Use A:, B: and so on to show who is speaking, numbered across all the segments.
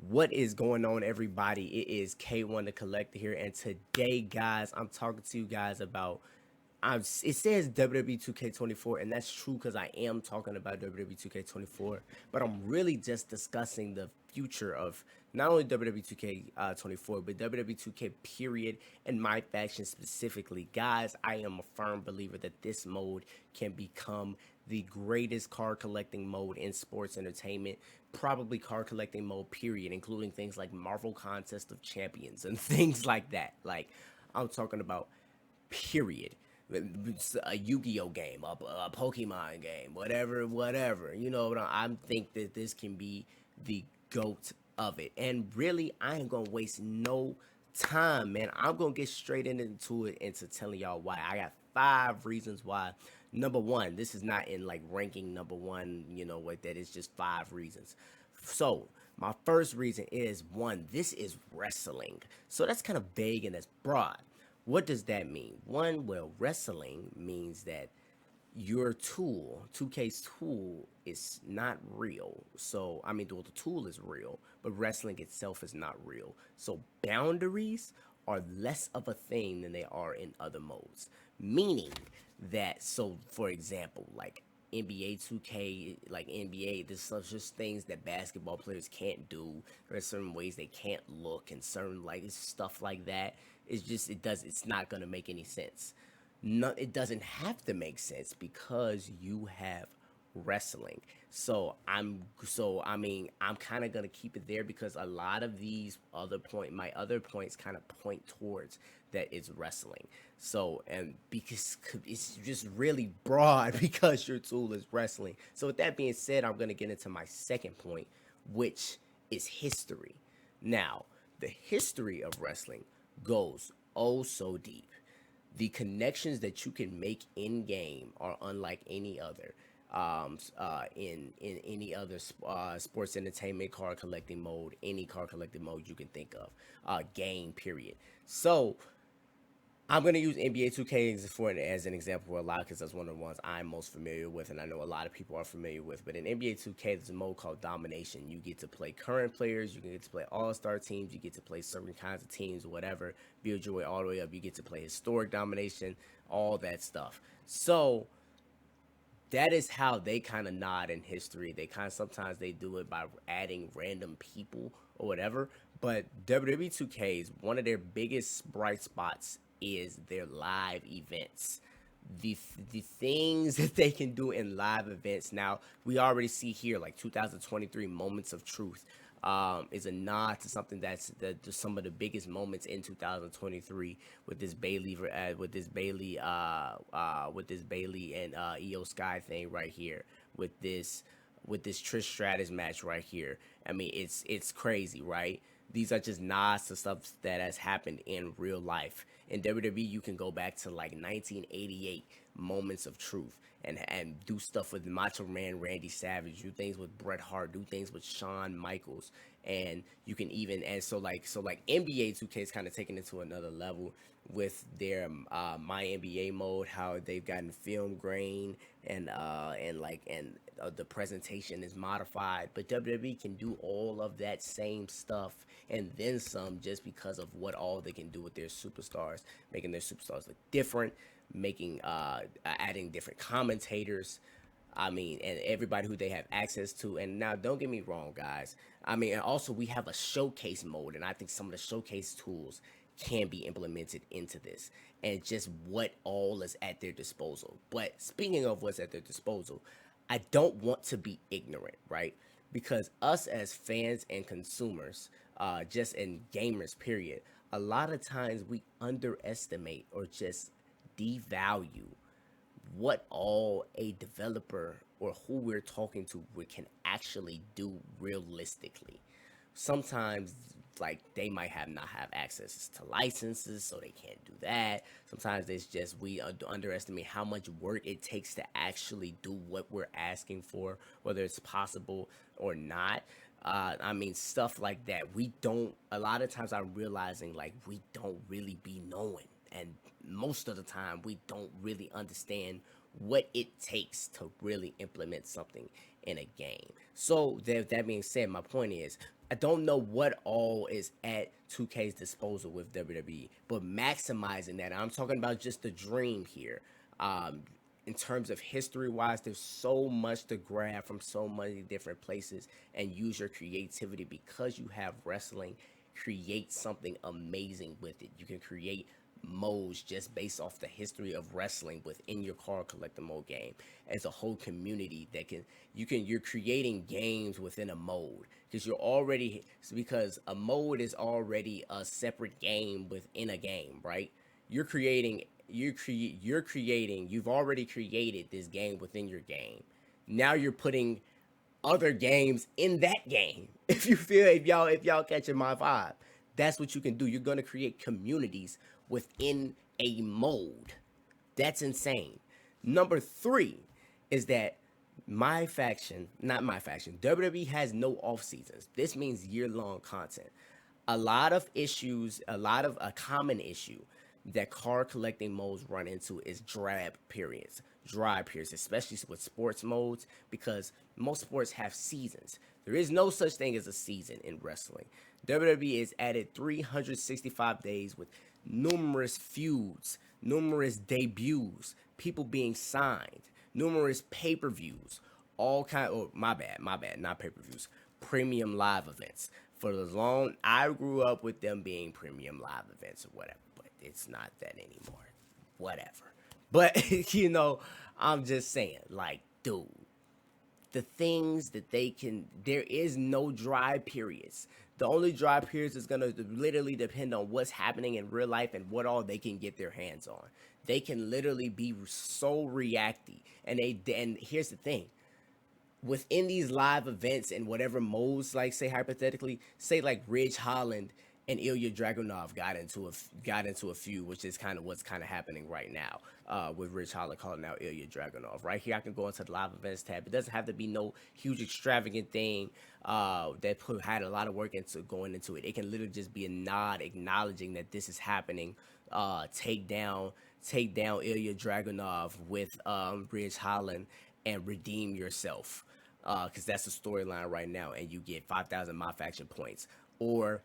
A: What is going on, everybody? It is K1 the Collector here, and today, guys, I'm talking to you guys about. It says WWE 2K24, and that's true because I am talking about WWE 2K24, but I'm really just discussing the future of not only WWE 2K24, but WWE 2K period and my faction specifically. Guys, I am a firm believer that this mode can become the greatest card collecting mode in sports entertainment, probably card collecting mode period, including things like Marvel Contest of Champions and things like that. Like, I'm talking about period. A Yu-Gi-Oh game, a Pokemon game, whatever. You know, I think that this can be the goat of it. And really, I ain't gonna waste no time, man. I'm gonna get straight into it, into telling y'all why. I got 5 reasons why. Number one, this is not in like ranking number one, like that. It's just 5 reasons. So, my first reason is one, this is wrestling. So that's kind of vague and that's broad. What does that mean? One, well, wrestling means that your tool, 2K's tool, is not real. So, I mean, well, the tool is real, but wrestling itself is not real. So, boundaries are less of a thing than they are in other modes. Meaning that, so for example, like NBA 2K, like NBA, this stuff's just things that basketball players can't do. There are certain ways they can't look, and certain like stuff like that. It's not gonna make any sense. No, it doesn't have to make sense because you have wrestling. I'm kind of gonna keep it there because a lot of my other points kind of point towards that it's wrestling. So, and because it's just really broad because your tool is wrestling. So with that being said, I'm gonna get into my second point, which is history. Now, the history of wrestling goes oh so deep. The connections that you can make in game are unlike any other. In any other sports entertainment card collecting mode, any card collecting mode you can think of, game period. So I'm gonna use NBA 2K as an example a lot because that's one of the ones I'm most familiar with, and I know a lot of people are familiar with. But in NBA 2K, there's a mode called Domination. You get to play current players, you can get to play All-Star teams, you get to play certain kinds of teams, whatever. Build your way all the way up. You get to play historic domination, all that stuff. So that is how they kind of nod in history. They kind of sometimes they do it by adding random people or whatever. But WWE 2K's one of their biggest bright spots is their live events. The things that they can do in live events. Now we already see here like 2023 Moments of Truth is a nod to something some of the biggest moments in 2023 with this Bailey and Io Sky thing right here with this Trish Stratus match right here. I mean, it's crazy, right? These are just nods to stuff that has happened in real life. In WWE, you can go back to like 1988 Moments of Truth and do stuff with Macho Man Randy Savage, do things with Bret Hart, do things with Shawn Michaels, and you can even and so like NBA 2K is kind of taking it to another level with their My NBA mode, how they've gotten film grain and the presentation is modified, but WWE can do all of that same stuff and then some just because of what all they can do with their superstars, making their superstars look different, making adding different commentators. I mean, and everybody who they have access to. And now, don't get me wrong, guys. I mean, and also we have a showcase mode, and I think some of the showcase tools can be implemented into this, and just what all is at their disposal. But speaking of what's at their disposal, I don't want to be ignorant, right? Because us as fans and consumers, just in gamers, period, a lot of times we underestimate or just devalue what all a developer or who we're talking to can actually do realistically. Sometimes like they might have not have access to licenses, so they can't do that. Sometimes it's just we underestimate how much work it takes to actually do what we're asking for, whether it's possible or not. I mean, stuff like that. We don't. A lot of times, I'm realizing like we don't really be knowing, and most of the time, we don't really understand what it takes to really implement something in a game. So that being said, my point is I don't know what all is at 2K's disposal with WWE, but maximizing that. I'm talking about just the dream here. Um, in terms of history wise, there's so much to grab from so many different places and use your creativity because you have wrestling. Create something amazing with it. You can create modes just based off the history of wrestling within your card collector mode game as a whole community that you're creating games within a mode because because a mode is already a separate game within a game, right? You've already created this game within your game. Now you're putting other games in that game. If y'all catching my vibe, that's what you can do. You're gonna create communities within a mode. That's insane. Number three is that not my faction. WWE has no off seasons. This means year long content. A common issue that card collecting modes run into is dry periods, especially with sports modes, because most sports have seasons. There is no such thing as a season in wrestling. WWE has added 365 days with numerous feuds, numerous debuts, people being signed, numerous pay-per-views, all kind. Oh, my bad, not pay-per-views, premium live events. For as long I grew up with them being premium live events or whatever, but it's not that anymore. Whatever. But I'm just saying, like, dude, the things that there is no dry periods. The only dry periods is gonna literally depend on what's happening in real life and what all they can get their hands on. They can literally be so reacty, and here's the thing: within these live events and whatever modes, like say hypothetically, say like Ridge Holland and Ilya Dragunov got into a feud, which is kind of what's kind of happening right now with Ridge Holland calling out Ilya Dragunov. Right here, I can go into the live events tab. It doesn't have to be no huge extravagant thing had a lot of work into going into it. It can literally just be a nod acknowledging that this is happening. Take down Ilya Dragunov with Ridge Holland and redeem yourself, because that's the storyline right now, and you get 5,000 MyFaction points. Or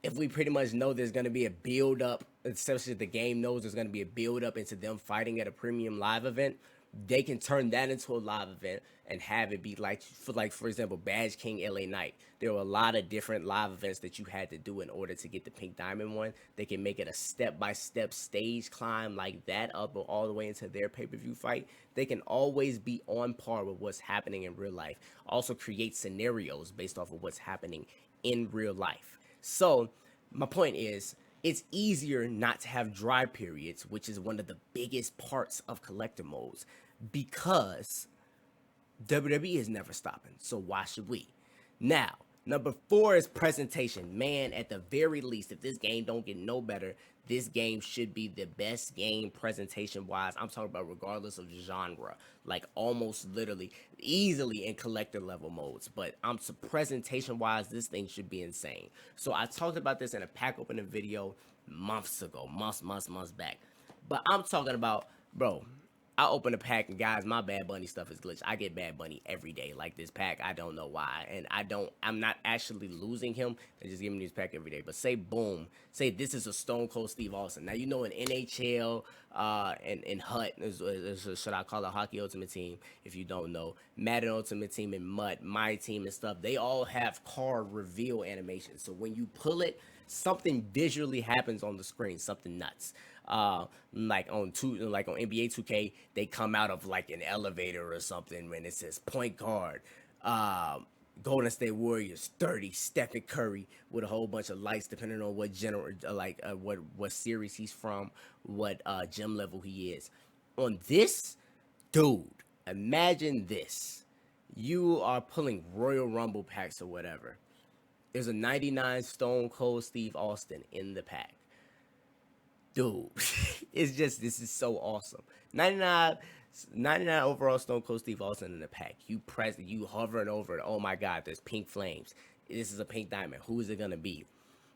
A: if we pretty much know there's going to be a build up, especially if the game knows there's going to be a build up into them fighting at a premium live event, they can turn that into a live event and have it be for example, Badge King LA Knight. There were a lot of different live events that you had to do in order to get the Pink Diamond one. They can make it a step-by-step stage climb like that up all the way into their pay-per-view fight. They can always be on par with what's happening in real life. Also create scenarios based off of what's happening in real life. So my point is, it's easier not to have dry periods, which is one of the biggest parts of collector modes, because WWE is never stopping. So why should we? Now, number 4 is presentation. Man, at the very least, if this game don't get no better, this game should be the best game presentation wise. I'm talking about regardless of genre, like almost literally easily in collector level modes. But presentation wise, this thing should be insane. So I talked about this in a pack opening video months ago, months back. But I'm talking about, bro, I open a pack and guys, my Bad Bunny stuff is glitched. I get Bad Bunny every day. Like this pack, I don't know why. And I'm not actually losing him. They're just giving me this pack every day. But say this is a Stone Cold Steve Austin. Now, in NHL and HUT, should I call it Hockey Ultimate Team, if you don't know, Madden Ultimate Team and MUT, My Team and stuff, they all have card reveal animations. So when you pull it, something visually happens on the screen, something nuts. Like on NBA 2K, they come out of like an elevator or something when it says point guard, Golden State Warriors 30, Stephen Curry with a whole bunch of lights depending on what what series he's from, what gym level he is. On this, dude, imagine this: you are pulling Royal Rumble packs or whatever. There's a 99 Stone Cold Steve Austin in the pack. Dude, this is so awesome. 99 overall Stone Cold Steve Austin in the pack. You hovering over it. Oh my God, there's pink flames. This is a pink diamond. Who is it going to be?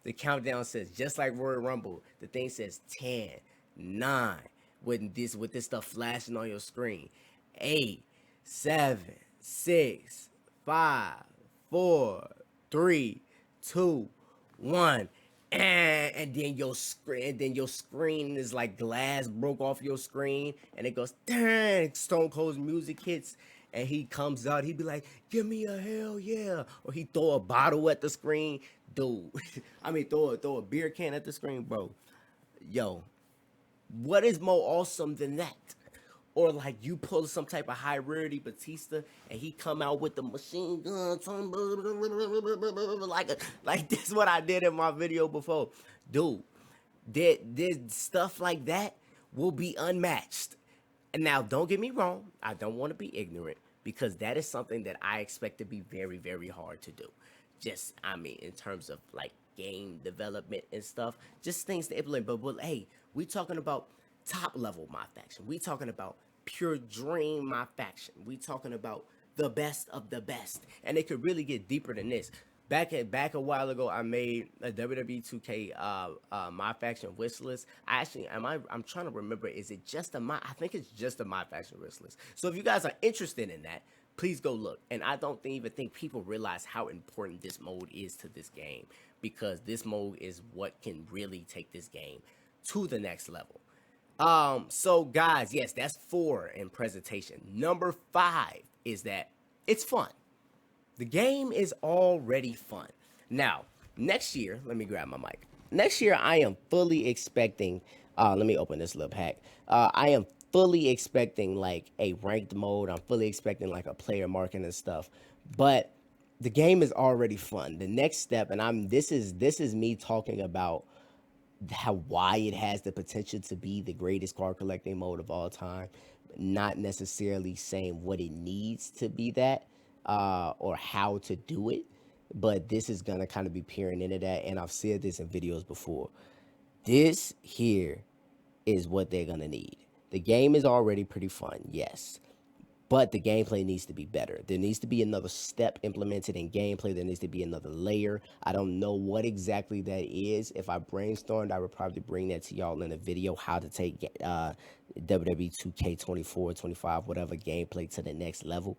A: The countdown says, just like Royal Rumble, the thing says 10, 9, with this stuff flashing on your screen. 8, 7, 6, 5, 4, 3, 2, 1. And then your screen is like glass broke off your screen, and it goes, dang, Stone Cold's music hits, and he comes out, he'd be like, give me a hell yeah. Or he throw a bottle at the screen. Dude. I mean, throw a beer can at the screen, bro. Yo, what is more awesome than that? Or like you pull some type of high rarity Batista and he come out with the machine gun, like this what I did in my video before. Dude, there's stuff like that will be unmatched. And now don't get me wrong, I don't want to be ignorant because that is something that I expect to be very, very hard to do. Just I mean, in terms of like game development and stuff, just things to implement. But hey, we talking about top level my faction. We talking about pure dream my faction. We talking about the best of the best, and it could really get deeper than this. Back a while ago, I made a WWE 2K my faction wish list. I'm trying to remember. Is it just a my? I think it's just a my faction wish list. So if you guys are interested in that, please go look. And I don't even think people realize how important this mode is to this game because this mode is what can really take this game to the next level. So guys, yes, that's 4 in presentation. Number 5 is that it's fun. The game is already fun. Now, next year, let me grab my mic. Next year, I am fully expecting, let me open this little pack. I am fully expecting like a ranked mode. I'm fully expecting like a player marking and stuff. But the game is already fun. The next step, and this is me talking about why it has the potential to be the greatest card collecting mode of all time, not necessarily saying what it needs to be that or how to do it, but this is gonna kind of be peering into that. And I've said this in videos before. This here is what they're gonna need. The game is already pretty fun, yes. But the gameplay needs to be better. There needs to be another step implemented in gameplay. There needs to be another layer. I don't know what exactly that is. If I brainstormed, I would probably bring that to y'all in a video, how to take WWE 2K24, 25, whatever gameplay to the next level.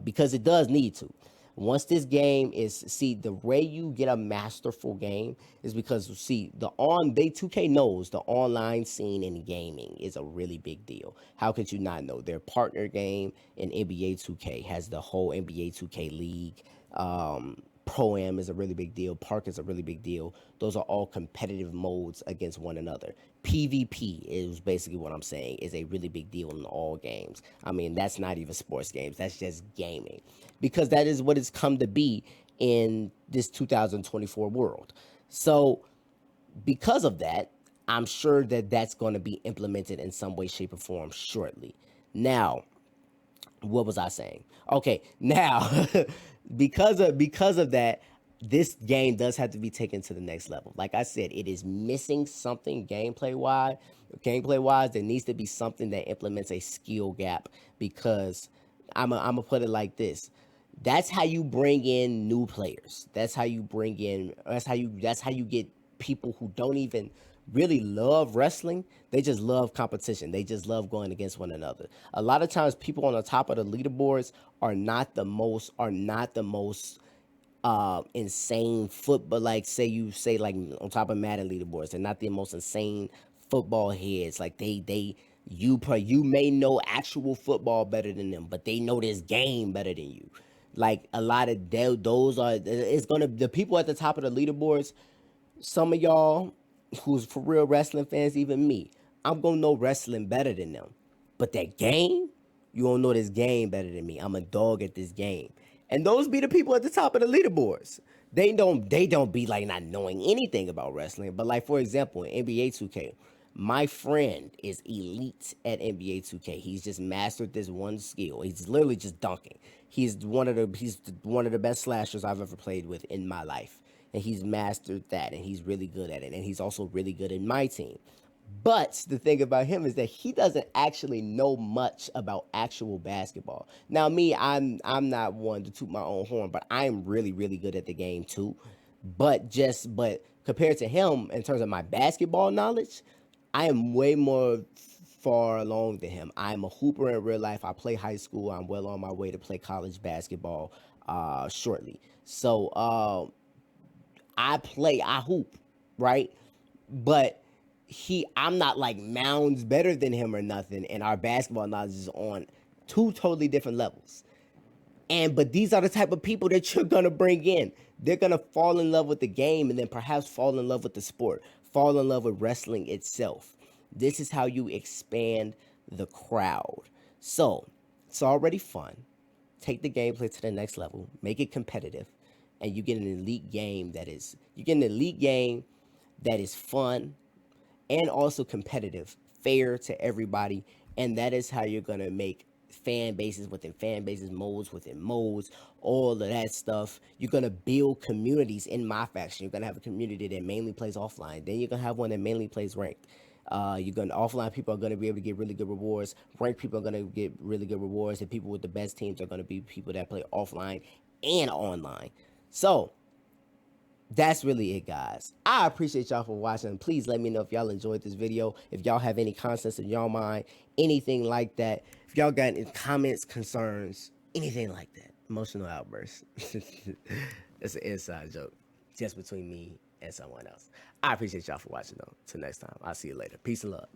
A: Because it does need to. Once this game is, see, the way you get a masterful game is because, see, 2K knows the online scene in gaming is a really big deal. How could you not know? Their partner game in NBA 2K has the whole NBA 2K league. Pro-Am is a really big deal. Park is a really big deal. Those are all competitive modes against one another. PvP is basically what I'm saying is a really big deal in all games. I mean, that's not even sports games. That's just gaming. Because that is what it's come to be in this 2024 world. So because of that, I'm sure that that's going to be implemented in some way, shape, or form shortly. Now, what was I saying? Okay, now because of that, this game does have to be taken to the next level. Like I said, it is missing something gameplay wise. There needs to be something that implements a skill gap because I'm gonna put it like this. That's how you bring in new players. That's how you get people who don't even really love wrestling. They just love competition. They just love going against one another. A lot of times people on the top of the leaderboards are not the most insane football, like like on top of Madden leaderboards. They're not the most insane football heads. Like you may know actual football better than them, but they know this game better than you. Like a lot of those are, it's gonna, the people at the top of the leaderboards, some of y'all who's for real wrestling fans, even me, I'm gonna know wrestling better than them. But that game, you don't know this game better than me. I'm a dog at this game. And those be the people at the top of the leaderboards. They don't be like not knowing anything about wrestling. But like for example, in NBA 2K, my friend is elite at NBA 2K. He's just mastered this one skill. He's literally just dunking. He's one of the best slashers I've ever played with in my life. And he's mastered that, and he's really good at it. And he's also really good in my team. But the thing about him is that he doesn't actually know much about actual basketball. Now, me, I'm not one to toot my own horn, but I am really, really good at the game too. But compared to him, in terms of my basketball knowledge, I am way more far along than him. I'm a hooper in real life. I play high school. I'm well on my way to play college basketball shortly. So I hoop, right? But I'm not like mounds better than him or nothing, and our basketball knowledge is on two totally different levels. But these are the type of people that you're gonna bring in. They're gonna fall in love with the game and then perhaps fall in love with the sport, fall in love with wrestling itself. This is how you expand the crowd. So it's already fun. Take the gameplay to the next level, make it competitive, and you get an elite game that is fun and also competitive, fair to everybody, and that is how you're gonna make fan bases within fan bases, modes within modes, all of that stuff. You're gonna build communities in MyFaction. You're gonna have a community that mainly plays offline. Then you're gonna have one that mainly plays ranked. You're gonna offline people are gonna be able to get really good rewards. Ranked people are gonna get really good rewards, and people with the best teams are gonna be people that play offline and online. So that's really it, guys. I appreciate y'all for watching. Please let me know if y'all enjoyed this video. If y'all have any concepts in y'all mind, anything like that. If y'all got any comments, concerns, anything like that. Emotional outbursts. It's an inside joke. Just between me and someone else. I appreciate y'all for watching, though. Till next time. I'll see you later. Peace and love.